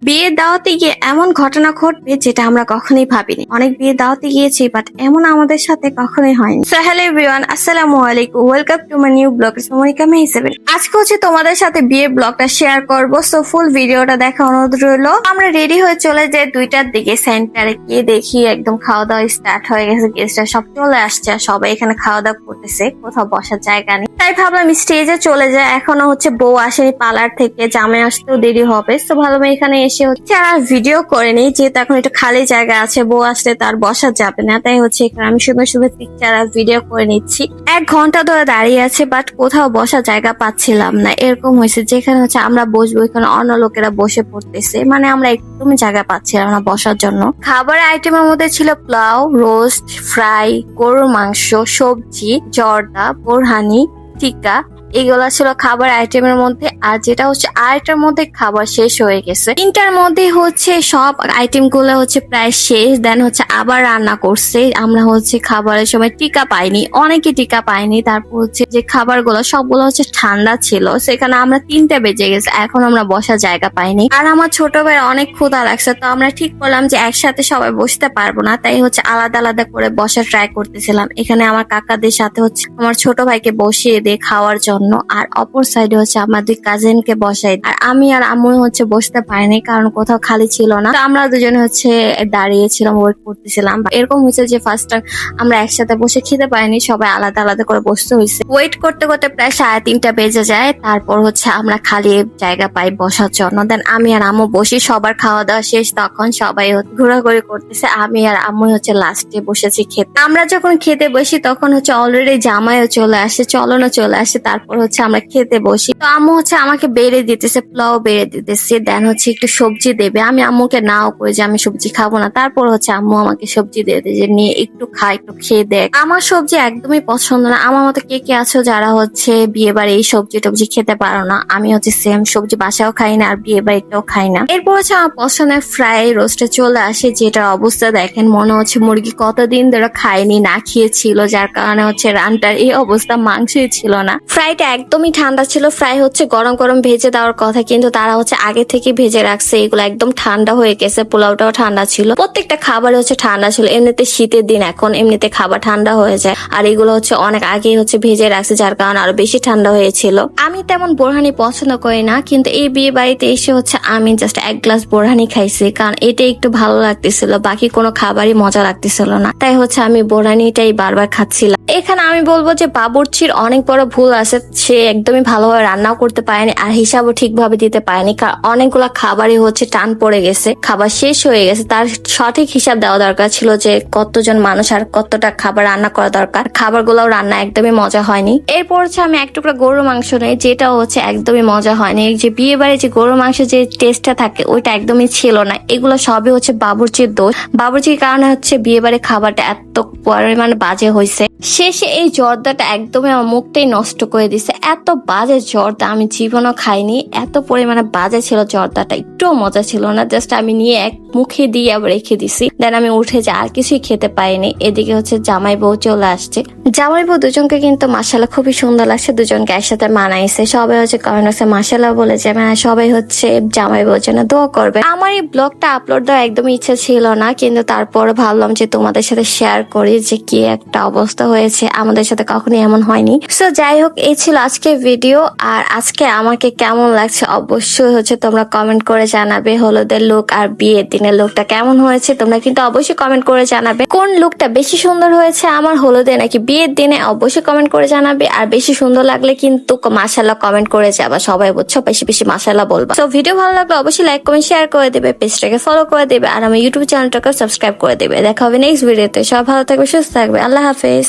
বিয়ের দাওয়াতে গিয়ে এমন ঘটনা ঘটবে যেটা আমরা কখনোই ভাবিনি। অনেক বিয়ের দাওয়াতে গিয়েছি বাট এমন আমাদের সাথে কখনোই হয়নি। সো হ্যালো এভরিওয়ান, আসসালামু আলাইকুম, welcome to my new blog. Monika মেহসেবিন। আজকে হচ্ছে তোমাদের সাথে বিয়ের ব্লগটা শেয়ার করব। সো ফুল ভিডিওটা দেখা অনুরোধ রইলো। আমরা রেডি হয়ে চলে যাই 2টার দিকে সেন্টারে, গিয়ে দেখি একদম খাওয়া দাওয়া স্টার্ট হয়ে গেছে, গেস্টরা সব চলে আসছে, সবাই এখানে খাওয়া দাওয়া করতেছে, কোথাও বসার জায়গা নেই। তাই ভাবলাম স্টেজে চলে যায়। এখনো হচ্ছে বউ আসেনি পার্লার থেকে, জামাই আসতেও দেরি হবে। তো ভালো এখানে এসে হচ্ছে আর ভিডিও করে নিই, যেহেতু এখন একটু খালি জায়গা আছে, বউ আসলে তার বসা যাবে না। তাই হচ্ছে এখানে আমি সুন্দর সুন্দর পিকচার আর ভিডিও করে নিচ্ছি। 1 ঘন্টা ধরে দাঁড়িয়ে আছে বাট কোথাও বসা জায়গা পাচ্ছিলাম না। এরকম হয়েছে যেখানে হচ্ছে আমরা বসবো এখানে অন্য লোকেরা বসে পড়তেছে, মানে আমরা একদমই জায়গা পাচ্ছিলাম না বসার জন্য। খাবার আইটেমের মধ্যে ছিল পোলাও, রোস্ট, ফ্রাই, গরুর মাংস, সবজি, জর্দা, বোরহানি, টিক্কা। এগুলা ছিল খাবার আইটেমের মধ্যে। আর যেটা হচ্ছে আরেকটার মধ্যে খাবার শেষ হয়ে গেছে। 3টার মধ্যে হচ্ছে সব আইটেম গুলো হচ্ছে প্রায় শেষ। দেন হচ্ছে আবার রান্না করছে। আমরা হচ্ছে খাবারের সময় টিকা পাইনি, অনেকে টিকা পাইনি। তারপর হচ্ছে যে খাবার গুলো সবগুলো হচ্ছে ঠান্ডা ছিল, সেখানে আমরা 3টা বেজে গেছে, এখন আমরা বসার জায়গা পাইনি। আর আমার ছোট ভাইয়ের অনেক ক্ষুধা লাগছে, তো আমরা ঠিক করলাম যে একসাথে সবাই বসতে পারবো না, তাই হচ্ছে আলাদা আলাদা করে বসার ট্রাই করতেছিলাম। এখানে আমার কাকাদের সাথে হচ্ছে আমার ছোট ভাইকে বসিয়ে দিয়ে খাওয়ার জন্য, আর অপর সাইডে হচ্ছে আমার 2 কাজিন কে বসাই। আর আমি আর আম্মু হচ্ছে বসতে পারিনি, কারণ কোথাও খালি ছিল না। তো আমরা দুজনে হচ্ছে দাঁড়িয়েছিলাম, ওয়েট করতেছিলাম। এরকম হচ্ছে যে ফার্স্ট টাইম আমরা একসাথে বসে খেতে পারিনি, সবাই আলাদা আলাদা করে বসতে হয়েছে। ওয়েট করতে করতে প্রায় 3:30 বেজে যায়। তারপর হচ্ছে আমরা খালি জায়গা পাই বসার জন্য। দেন আমি আর আম্মু বসি, সবার খাওয়া দাওয়া শেষ, তখন সবাই ঘোরাঘুরি করতেছে। আমি আর আম্মু হচ্ছে লাস্টে বসেছি খেতে। আমরা যখন খেতে বসি তখন হচ্ছে অলরেডি জামাইও চলে আসে, চলনও চলে আসে। তারপর হচ্ছে আমরা খেতে বসি। তো আম্মু হচ্ছে আমাকে বেড়ে দিতেছে, পোলাও বেড়ে দিতেছে। দেন হচ্ছে একটু সবজি দেবে, আমি আম্মুকে নাও করি যে আমি সবজি খাবো না। তারপর হচ্ছে আম্মু আমাকে সবজি দিয়ে দেয় যে নিয়ে একটু খা, একটু খেয়ে দেখ। আমার সবজি একদমই পছন্দ না। আমার মতো কে কে আছো যারা হচ্ছে বিয়ে বাড়ি এই সবজি টবজি খেতে পারো না? আমি হচ্ছে সেম সবজি বাসাও খাই না আর বিয়ে বাড়িতেও খাই না। এরপর হচ্ছে আমার পছন্দের ফ্রাই রোস্টে চলে আসে, যেটার অবস্থা দেখেন মনে হচ্ছে মুরগি কতদিন ধরে খায়নি, না খেয়েছিল, যার কারণে হচ্ছে রানটার এই অবস্থা, মাংসই ছিল না। ফ্রাইটা একদমই ঠান্ডা ছিল। ফ্রাই হচ্ছে গরম গরম ভেজে দেওয়ার কথা, কিন্তু তারা হচ্ছে আগে থেকে ভেজে রাখছে, এগুলো একদম ঠান্ডা হয়ে গেছে। পোলাওটাও ঠান্ডা ছিল, প্রত্যেকটা খাবার হচ্ছে ঠান্ডা ছিল। এমনিতে শীতের দিন, এখন এমনিতে খাবার ঠান্ডা হয়ে যায়, আর এগুলো হচ্ছে অনেক আগেই হচ্ছে ভেজে রাখছে, যার কারণে আরো বেশি ঠান্ডা হয়েছিল। আমি তেমন বোরহানি পছন্দ করি না, কিন্তু এই বিয়ে বাড়িতে এসে হচ্ছে আমি জাস্ট 1 গ্লাস বোরহানি খাইছি, কারণ এটা একটু ভালো লাগতেছিল, বাকি কোনো খাবারই মজা লাগতেছিল না। তাই হচ্ছে আমি বোরহানিটাই বারবার খাচ্ছিলাম। এখানে আমি বলবো যে বাবুর্চির অনেক বড় ভুল আছে, সে একদমই ভালোভাবে রান্নাও করতে পারেনি আর হিসাবও ঠিকভাবে দিতে পারেনি, কারণ অনেকগুলা খাবারই হচ্ছে টান পড়ে গেছে, খাবার শেষ হয়ে গেছে। তার সঠিক হিসাব দেওয়া দরকার ছিল যে কতজন মানুষ আর কতটা খাবার রান্না করা দরকার। খাবারগুলোও রান্না একদমই মজা হয়নি। এরপর হচ্ছে আমি 1 টুকরা গরুর মাংস নেই, যেটা হচ্ছে একদমই মজা হয়নি। যে বিয়ে বাড়ি যে গরুর মাংস যে টেস্টটা থাকে ওইটা একদমই ছিল না। এগুলো সবই হচ্ছে বাবুর্চির দোষ। বাবুর্চির কারণে হচ্ছে বিয়ে বাড়ির খাবারটা এত পরিমাণে বাজে হয়েছে। শেষে এই জর্দাটা একদমই আমার মুখটাই নষ্ট করে দিছে। এত বাজে জর্দা আমি জীবনও খাইনি, এত পরিমাণে বাজে ছিল জর্দাটা, একটুও মজা ছিল না। জাস্ট আমি নিয়ে এক মুখে দিয়ে আবার রেখে দিছি। দেন আমি উঠে যে আর কিছুই খেতে পাইনি। এদিকে হচ্ছে জামাই বউ চলে আসছে। জামাই বউ দুজনকে কিন্তু মাশাআল্লাহ খুবই সুন্দর লাগছে, দুজনকে একসাথে মানাইছে। সবাই হচ্ছে কমেন্ট বক্সে মাশাআল্লাহ বলে যে সবাই হচ্ছে জামাই বউর জন্য দোয়া করবে। আমার এই ব্লগটা আপলোড দেওয়ার একদমই ইচ্ছা ছিল না, কিন্তু তারপর ভাবলাম যে তোমাদের সাথে শেয়ার করি যে কি একটা অবস্থা হয়েছে, আমাদের সাথে কখনোই এমন হয়নি। সো যাই হোক, এই ছিল আজকে ভিডিও। আর আজকে আমাকে কেমন লাগছে অবশ্যই হচ্ছে তোমরা কমেন্ট করে জানাবে। হলুদের লুক আর বিয়ের দিনের লুকটা কেমন হয়েছে তোমরা কিন্তু অবশ্যই কমেন্ট করে জানাবে। কোন লুকটা বেশি সুন্দর হয়েছে, আমার হলুদে নাকি বিয়ের দিনে, অবশ্যই কমেন্ট করে জানাবে। আর বেশি সুন্দর লাগলে কিন্তু মাশাআল্লাহ কমেন্ট করে যাবা, সবাই বুঝছো, বেশি বেশি মাশাআল্লাহ বলবা। সো ভিডিও ভালো লাগলে অবশ্যই লাইক কমেন্ট শেয়ার করে দেবে, পেজটাকে ফলো করে দেবে, আর আমার ইউটিউব চ্যানেলটাকে সাবস্ক্রাইব করে দেবে। দেখা হবে নেক্সট ভিডিওতে। সব ভালো থাকবে, সুস্থ থাকবে, আল্লাহ হাফেজ।